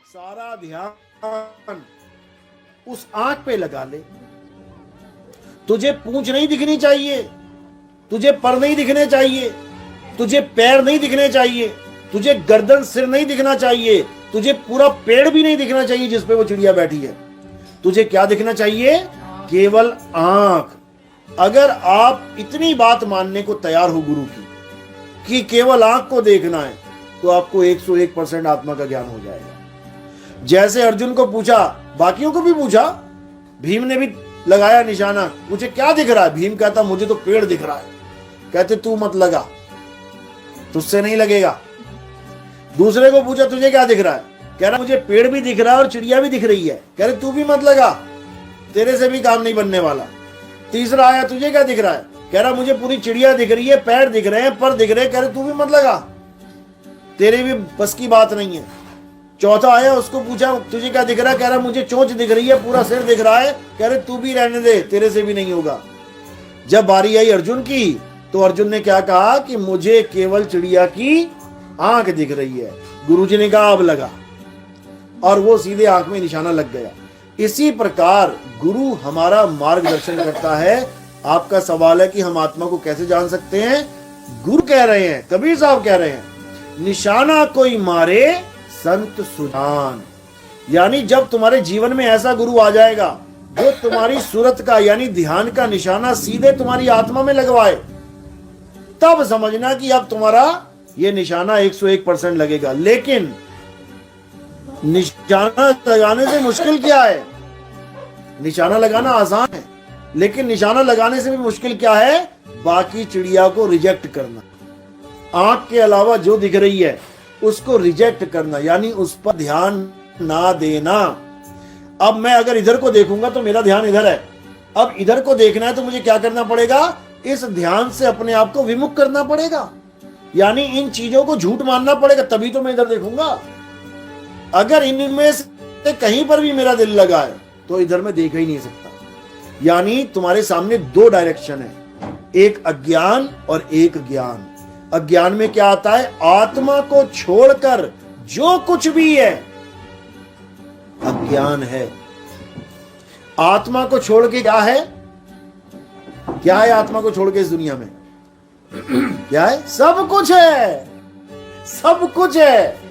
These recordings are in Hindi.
सारा ध्यान उस आंख पे लगा ले। तुझे पूंछ नहीं दिखनी चाहिए, तुझे पर नहीं दिखने चाहिए, तुझे पैर नहीं दिखने चाहिए, तुझे गर्दन सिर नहीं दिखना चाहिए, तुझे पूरा पेड़ भी नहीं दिखना चाहिए जिस पे वो चिड़िया बैठी है। तुझे क्या दिखना चाहिए? केवल आंख। अगर आप इतनी बात मानने को तैयार हो गुरु की कि केवल आंख को देखना है, तो आपको 101% आत्मा का ज्ञान हो जाएगा। जैसे अर्जुन को पूछा, बाकियों को भी पूछा, भीम ने भी लगाया निशाना, मुझे क्या दिख रहा है? भीम कहता मुझे तो पेड़ दिख रहा है। कहते तू मत लगा, तुझसे नहीं लगेगा। दूसरे को पूछा तुझे क्या दिख रहा है? कह रहा मुझे पेड़ भी दिख रहा है और चिड़िया भी दिख रही है। कह रहे तू भी मत लगा, तेरे से भी काम नहीं बनने वाला। तीसरा आया, तुझे क्या दिख रहा है? कह रहा मुझे पूरी चिड़िया दिख रही है, पैर दिख रहे हैं, पर दिख रहे हैं। कह रहे तू भी मत लगा, तेरे भी बस की बात नहीं है। चौथा आया, उसको पूछा तुझे क्या दिख रहा है? कह रहा मुझे चोंच दिख रही है, पूरा सिर दिख रहा है। कह रहे तू भी रहने दे, तेरे से भी नहीं होगा। जब बारी आई अर्जुन की, तो अर्जुन ने क्या कहा कि मुझे केवल चिड़िया की आंख दिख रही है। गुरुजी ने कहा अब लगा, और वो सीधे आंख में निशाना लग गया। इसी प्रकार गुरु हमारा मार्गदर्शन करता है। आपका सवाल है कि हम आत्मा को कैसे जान सकते हैं? गुरु कह रहे हैं, कबीर साहब कह रहे हैं, निशाना कोई मारे संत सुजान। यानी जब तुम्हारे जीवन में ऐसा गुरु आ जाएगा जो तुम्हारी सूरत का यानी ध्यान का निशाना सीधे तुम्हारी आत्मा में लगवाए, तब समझना कि अब तुम्हारा ये निशाना 101% लगेगा। लेकिन निशाना लगाने से मुश्किल क्या है? निशाना लगाना आसान है, लेकिन निशाना लगाने से भी मुश्किल क्या है? बाकी चिड़िया को रिजेक्ट करना। आंख के अलावा जो दिख रही है उसको रिजेक्ट करना, यानी उस पर ध्यान ना देना। अब मैं अगर इधर को देखूंगा तो मेरा ध्यान इधर है। अब इधर को देखना है तो मुझे क्या करना पड़ेगा? इस ध्यान से अपने आप को विमुख करना पड़ेगा, यानी इन चीजों को झूठ मानना पड़ेगा, तभी तो मैं इधर देखूंगा। अगर इनमें से कहीं पर भी मेरा दिल लगा है तो इधर मैं देख ही नहीं सकता। यानी तुम्हारे सामने दो डायरेक्शन है, एक अज्ञान और एक ज्ञान। अज्ञान में क्या आता है? आत्मा को छोड़कर जो कुछ भी है अज्ञान है। आत्मा को छोड़ के क्या है? क्या है आत्मा को छोड़ के इस दुनिया में? क्या है? सब कुछ है, सब कुछ है।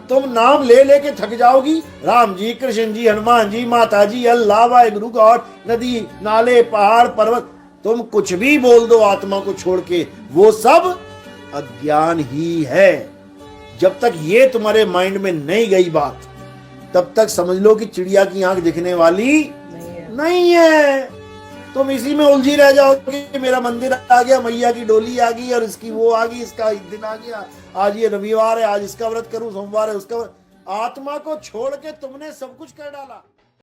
तुम नाम ले लेके थक जाओगी, राम जी, कृष्ण जी, हनुमान जी, माता जी, अल्लाह, वाहिगुरु, गॉड, नदी, नाले, पहाड़, पर्वत, तुम कुछ भी बोल दो आत्मा को छोड़ के, वो सब अज्ञान ही है। जब तक ये तुम्हारे माइंड में नहीं गई बात, तब तक समझ लो कि चिड़िया की आंख दिखने वाली नहीं है। तुम इसी में उलझी रह जाओगे। मेरा मंदिर आ गया, मैया की डोली आ गई, और इसकी वो आ गई, इसका दिन आ गया, आज ये रविवार है, आज इसका व्रत करूं, सोमवार है उसका। आत्मा को छोड़ के तुमने सब कुछ कर डाला।